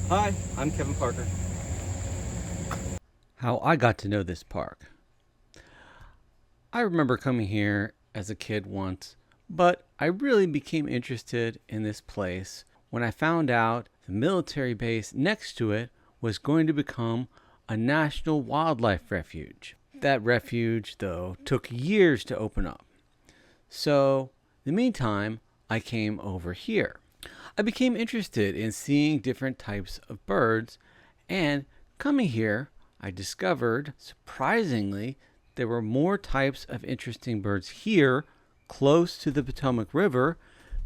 Hi, I'm Kevin Parker. How I got to know this park. I remember coming here as a kid once, but I really became interested in this place when I found out the military base next to it was going to become a national wildlife refuge. That refuge, though, took years to open up. So, in the meantime, I came over here. I became interested in seeing different types of birds, and coming here, I discovered, surprisingly, there were more types of interesting birds here, close to the Potomac River,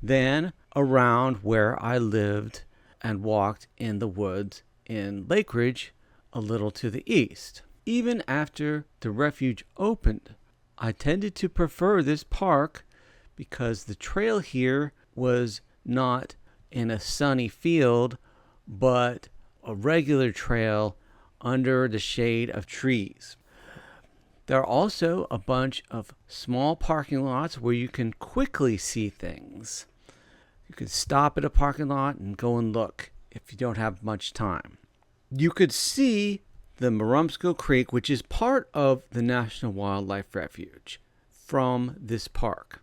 than around where I lived and walked in the woods in Lake Ridge, a little to the east. Even after the refuge opened, I tended to prefer this park because the trail here was not in a sunny field, but a regular trail under the shade of trees. There are also a bunch of small parking lots where you can quickly see things. You could stop at a parking lot and go and look if you don't have much time. You could see the Murrumsco Creek, which is part of the National Wildlife Refuge, from this park.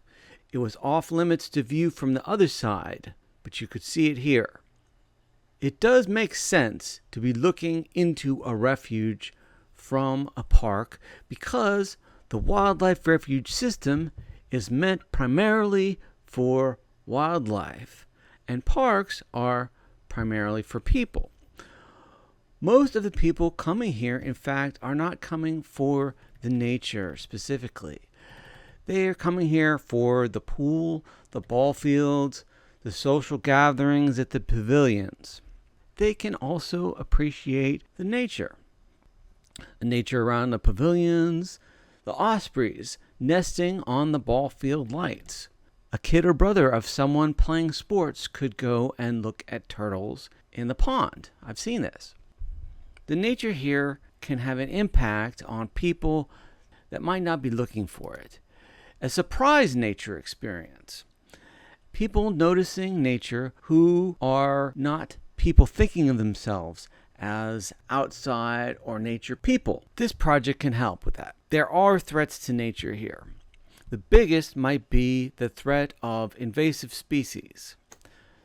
It was off limits to view from the other side, but you could see it here. It does make sense to be looking into a refuge from a park because the wildlife refuge system is meant primarily for wildlife, and parks are primarily for people. Most of the people coming here, in fact, are not coming for the nature specifically. They are coming here for the pool, the ball fields, the social gatherings at the pavilions. They can also appreciate the nature around the pavilions, the ospreys nesting on the ball field lights. A kid or brother of someone playing sports could go and look at turtles in the pond. I've seen this. The nature here can have an impact on people that might not be looking for it. A surprise nature experience. People noticing nature who are not people thinking of themselves as outside or nature people. This project can help with that. There are threats to nature here. The biggest might be the threat of invasive species.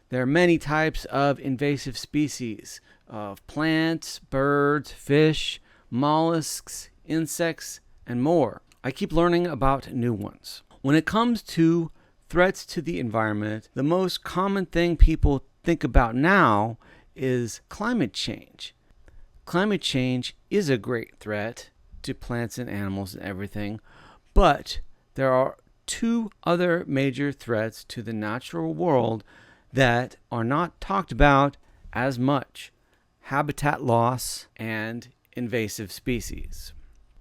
There are many types of invasive species of plants, birds, fish, mollusks, insects, and more. I keep learning about new ones. When it comes to threats to the environment, the most common thing people think about now is climate change. Climate change is a great threat to plants and animals and everything, but there are two other major threats to the natural world that are not talked about as much: habitat loss and invasive species.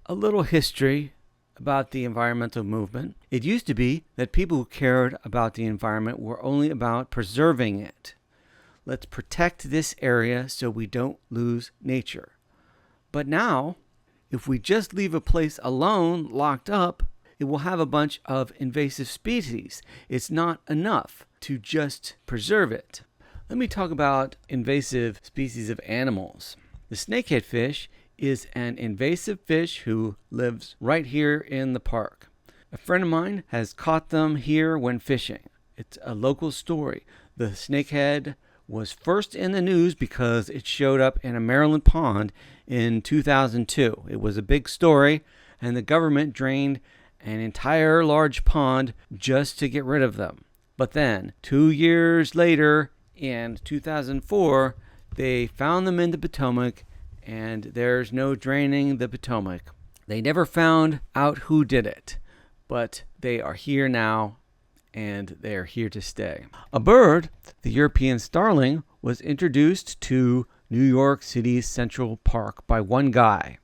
A little history about the environmental movement. It used to be that people who cared about the environment were only about preserving it. Let's protect this area so we don't lose nature. But now, if we just leave a place alone, locked up, it will have a bunch of invasive species. It's not enough to just preserve it. Let me talk about invasive species of animals. The snakehead fish is an invasive fish who lives right here in the park. A friend of mine has caught them here when fishing. It's a local story. The snakehead was first in the news because it showed up in a Maryland pond in 2002. It was a big story, and the government drained an entire large pond just to get rid of them. But then, 2 years later, in 2004, they found them in the Potomac, and there's no draining the Potomac. They never found out who did it, but they are here now, and they are here to stay. A bird, the European starling, was introduced to New York City's Central Park by one guy.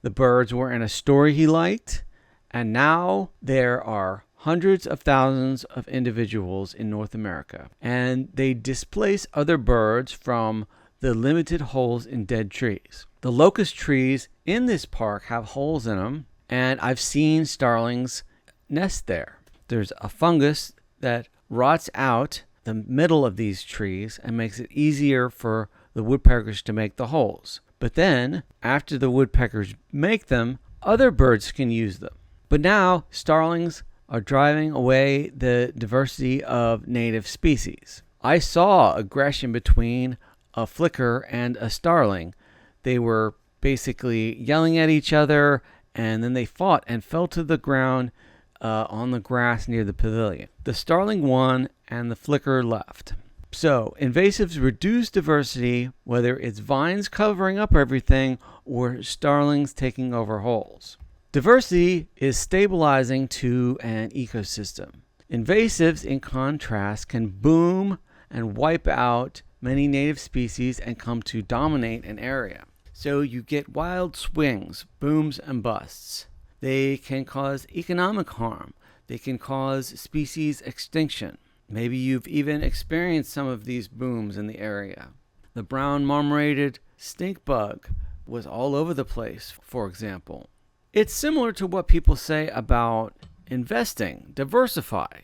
The birds were in a story he liked, and now there are hundreds of thousands of individuals in North America, and they displace other birds from the limited holes in dead trees. The locust trees in this park have holes in them, and I've seen starlings nest there. There's a fungus that rots out the middle of these trees and makes it easier for the woodpeckers to make the holes. But then, after the woodpeckers make them, other birds can use them. But now, starlings are driving away the diversity of native species. I saw aggression between a flicker and a starling. They were basically yelling at each other, and then they fought and fell to the ground on the grass near the pavilion. The starling won, and the flicker left. So, invasives reduce diversity, whether it's vines covering up everything or starlings taking over holes. Diversity is stabilizing to an ecosystem. Invasives, in contrast, can boom and wipe out many native species and come to dominate an area. So you get wild swings, booms and busts. They can cause economic harm. They can cause species extinction. Maybe you've even experienced some of these booms in the area. The brown marmorated stink bug was all over the place, for example. It's similar to what people say about investing. Diversify.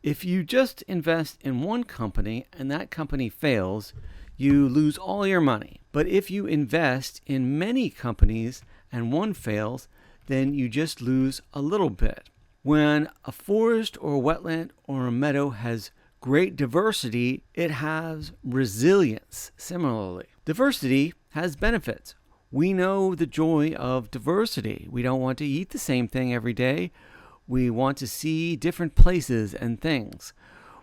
If you just invest in one company and that company fails, you lose all your money. But if you invest in many companies and one fails, then you just lose a little bit. When a forest or a wetland or a meadow has great diversity, it has resilience. Similarly, diversity has benefits. We know the joy of diversity. We don't want to eat the same thing every day. We want to see different places and things.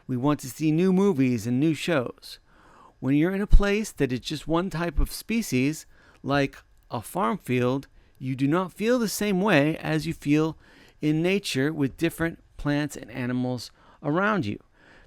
We want to see new movies and new shows. When you're in a place that is just one type of species, like a farm field, you do not feel the same way as you feel in nature with different plants and animals around you.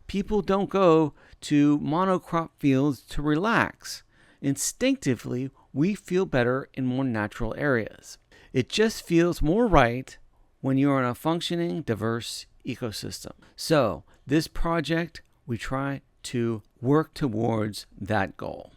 People don't go to monocrop fields to relax. Instinctively, we feel better in more natural areas. It just feels more right when you're in a functioning, diverse ecosystem. So, this project, we try to work towards that goal.